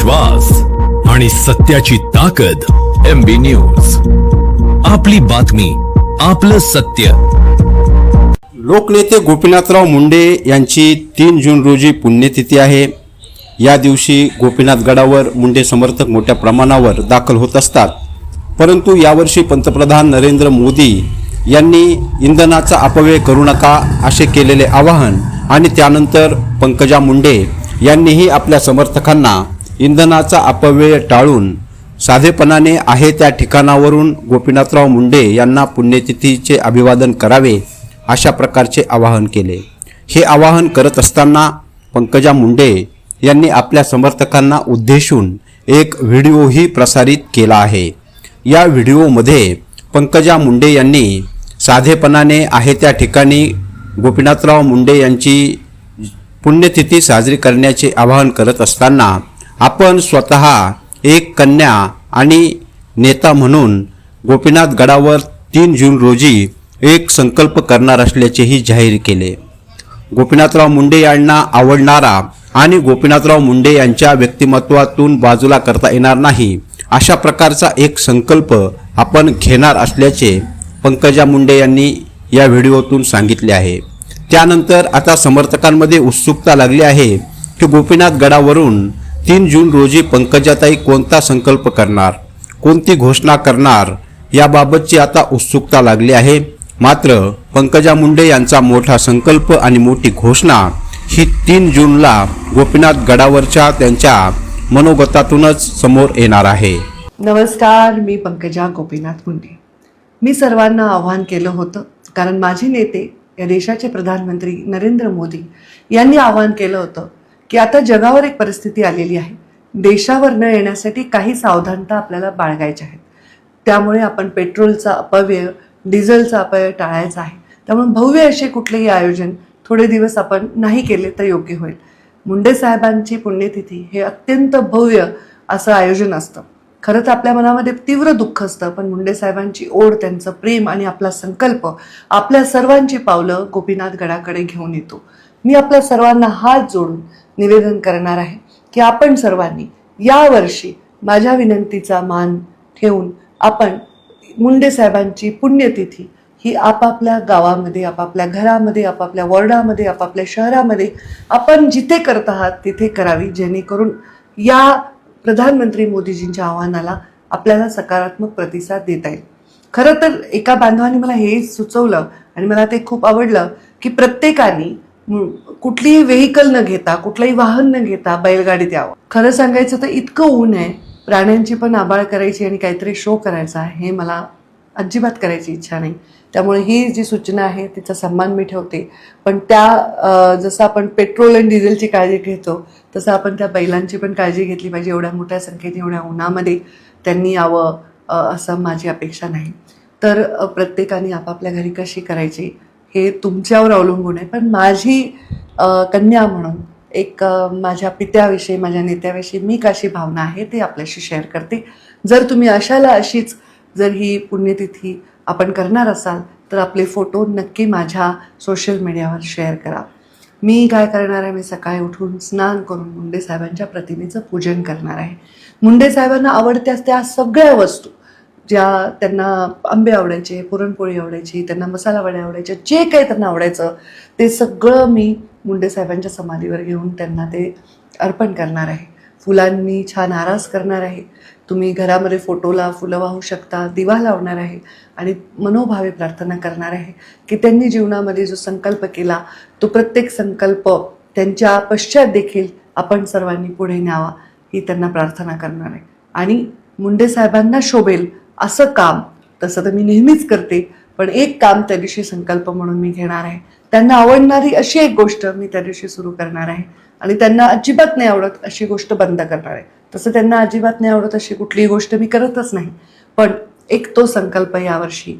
विश्वास आणि सत्याची ताकद. MB न्यूज, आपली बातमी, आपलं सत्य. लोकनेते गोपीनाथराव मुंडे यांची 3 जून रोजी पुण्यतिथी आहे. या दिवशी गोपीनाथ गडावर मुंडे समर्थक मोठ्या प्रमाणावर दाखल होत असतात. परंतु यावर्षी पंतप्रधान नरेंद्र मोदी यांनी इंधनाचा अपव्यय करू नका असे केलेले आवाहन आणि त्यानंतर पंकजा मुंडे यांनीही आपल्या समर्थकांना इंधनाचा अपव्यय टाळून साधेपणाने आहे त्या ठिकाणावरून गोपीनाथराव मुंडे यांना पुण्यतिथीचे अभिवादन करावे अशा प्रकारचे आवाहन केले. हे आवाहन करत असताना पंकजा मुंडे यांनी आपल्या समर्थकांना उद्देशून एक व्हिडिओही प्रसारित केला आहे. या व्हिडिओमध्ये पंकजा मुंडे यांनी साधेपणाने आहे त्या ठिकाणी गोपीनाथराव मुंडे यांची पुण्यतिथी साजरी करण्याचे आवाहन करत असताना आपण स्वतः एक कन्या आणि नेता म्हणून गोपीनाथ गडावर 3 जून रोजी एक संकल्प करणार असल्याचेही जाहीर केले. गोपीनाथराव मुंडे यांना आवडणारा आणि गोपीनाथराव मुंडे यांच्या व्यक्तिमत्वातून बाजूला करता येणार नाही अशा प्रकारचा एक संकल्प आपण घेणार असल्याचे पंकजा मुंडे यांनी या व्हिडिओतून सांगितले आहे. त्यानंतर आता समर्थकांमध्ये उत्सुकता लागली आहे की गोपीनाथ गडावरून 3 जून रोजी पंकजाताई कोणता संकल्प करणार, कोणती घोषणा करणार याबाबतची आता उत्सुकता लागली आहे. मात्र पंकजा मुंडे यांचा मोठा संकल्प आणि मोठी घोषणा ही 3 जूनला गोपीनाथ गडावरच्या त्यांच्या मनोगतातूनच समोर येणार आहे. नमस्कार, मी पंकजा गोपीनाथ मुंडे. मी सर्वांना आव्हान केलं होतं कारण माझे नेते या देशाचे प्रधानमंत्री नरेंद्र मोदी यांनी आवाहन केलं होतं की आता जगावर एक परिस्थिती आलेली आहे. देशावर न येण्यासाठी काही सावधानता आपल्याला बाळगायच्या आहेत. त्यामुळे आपण पेट्रोलचा अपव्यय, डिझेलचा अपव्यय टाळायचा आहे. त्यामुळे भव्य असे कुठलेही आयोजन थोडे दिवस आपण नाही केले तर योग्य होईल. मुंडे साहेबांची पुण्यतिथी हे अत्यंत भव्य असं आयोजन असतं. खरं तर आपल्या मनामध्ये तीव्र दुःख असतं, पण मुंडे साहेबांची ओढ, त्यांचं प्रेम आणि आपला संकल्प आपल्या सर्वांची पावलं गोपीनाथ गडाकडे घेऊन येतो. मी आपल्या सर्वांना हात जोडून निवेदन करणार आहे की आपण सर्वांनी यावर्षी माझ्या विनंतीचा मान ठेवून आपण मुंडे साहेबांची पुण्यतिथी ही आपापल्या गावामध्ये, आपापल्या घरामध्ये, आपापल्या वॉर्डामध्ये, आपापल्या शहरामध्ये आपण जिथे करत आहात तिथे करावी, जेणेकरून या प्रधानमंत्री मोदीजींच्या आव्हानाला आपल्याला सकारात्मक प्रतिसाद देता येईल. खरं तर एका बांधवाने मला हे सुचवलं आणि मला ते खूप आवडलं की प्रत्येकाने कुठलीही व्हेकल न घेता, कुठलंही वाहन न घेता बैलगाडीत यावं. खरं सांगायचं तर इतकं ऊन आहे, प्राण्यांची पण आबाळ करायची आणि काहीतरी शो करायचा हे मला अजिबात करायची इच्छा नाही. त्यामुळे ही जी सूचना आहे तिचा सन्मान मी ठेवते. पण त्या जसं आपण पेट्रोल आणि डिझेलची काळजी घेतो तसं आपण त्या बैलांची पण काळजी घेतली पाहिजे. एवढ्या मोठ्या संख्येने एवढ्या उन्हामध्ये त्यांनी यावं असं माझी अपेक्षा नाही. तर प्रत्येकाने आपापल्या घरी कशी करायची हे तुमच्यावर अवलंबून आहे. पण माझी कन्या म्हणून एक माझ्या पित्याविषयी, माझ्या नेत्याविषयी मी कशी भावना आहे ते आपल्याशी शेअर करते. जर तुम्ही अशीच जर ही पुण्यतिथी आपण करणार असाल तर आपले फोटो नक्की माझ्या सोशल मीडियावर शेअर करा. मी काय करणार आहे, मी सकाळी उठून स्नान करून मुंडे साहेबांच्या प्रतिमेचं पूजन करणार आहे. मुंडे साहेबांना आवडत्या त्या सगळ्या वस्तू ज्या त्यांना आंबे आवडायचे, पुरणपोळी आवडायची, त्यांना मसाला वड्या आवडायच्या, जे काही त्यांना आवडायचं ते सगळं मी मुंडे साहेबांच्या समाधीवर घेऊन त्यांना ते अर्पण करणार आहे. फुलांनी छान आरास करणार आहे. तुम्ही घरामध्ये फोटोला फुलं वाहू शकता, दिवा लावणार आहे आणि मनोभावे प्रार्थना करणार आहे की त्यांनी जीवनामध्ये जो संकल्प केला तो प्रत्येक संकल्प त्यांच्या पश्चात देखील आपण सर्वांनी पुढे न्यावा ही त्यांना प्रार्थना करणार आहे. आणि मुंडे साहेबांना शोभेल असं काम, तसं तर मी नेहमीच करते, पण एक काम त्या दिवशी संकल्प म्हणून मी घेणार आहे. त्यांना आवडणारी अशी एक गोष्ट मी त्या दिवशी सुरू करणार आहे आणि त्यांना अजिबात नाही आवडत अशी गोष्ट बंद करणार आहे. तसं त्यांना अजिबात नाही आवडत अशी कुठलीही गोष्ट मी करतच नाही, पण एक तो संकल्प यावर्षी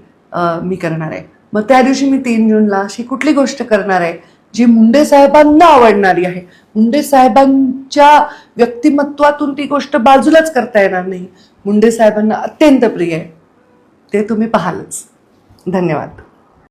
मी करणार आहे. मग त्या दिवशी मी 3 जूनला अशी कुठली गोष्ट करणार आहे जी मुंडे साहेबांना आवडणारी आहे. मुंडे साहेबांच्या व्यक्तिमत्वातून ती गोष्ट बाजूलाच करता येणार नाही. मुंडे साहेबांना अत्यंत प्रिय आहे, ते तुम्ही पाहालच. धन्यवाद.